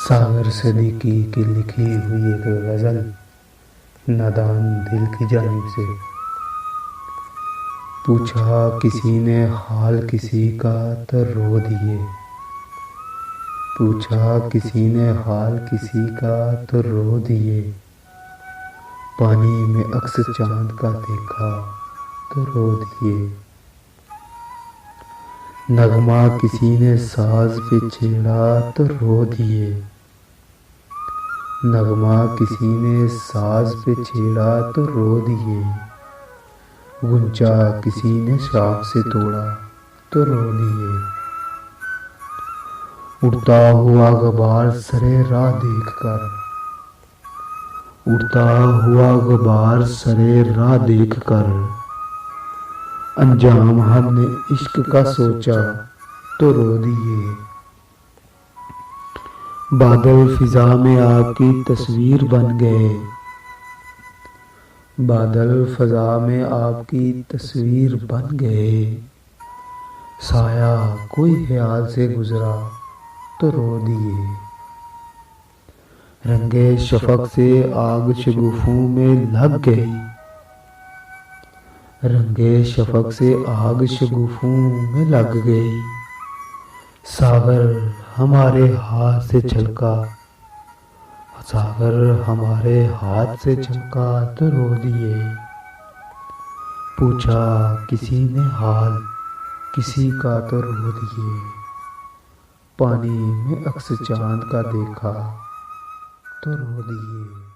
ساغر صدیقی کی لکھی ہوئی ایک غزل نادان دل کی جانب سے۔ پوچھا کسی نے حال کسی کا تو رو دیے، پوچھا کسی نے حال کسی کا تو رو دیے، پانی میں عکس چاند کا دیکھا تو رو دیے۔ نغمہ کسی نے ساز پہ چھیڑا تو رو دیے، نغمہ کسی نے ساز پہ چھیڑا تو رو دیے، غنچہ کسی نے شاخ سے توڑا تو رو دیے۔ اڑتا ہوا غبار سرے راہ دیکھ کر، اڑتا ہوا غبار سرے راہ دیکھ کر، انجام ہم نے عشق کا سوچا تو رو دیے۔ بادل فضا میں آپ کی تصویر بن گئے، بادل فضا میں آپ کی تصویر بن گئے، سایہ کوئی خیال سے گزرا تو رو دیے۔ رنگے شفق سے آگ شگوفوں میں لگ گئی، رنگے شفق سے آگ شگوفوں میں لگ گئی، ساغر ہمارے ہاتھ سے چھلکا، ساغر ہمارے ہاتھ سے چھلکا تو رو دیے۔ پوچھا کسی نے حال کسی کا تو رو دیے، پانی میں عکس چاند کا دیکھا تو رو دیے۔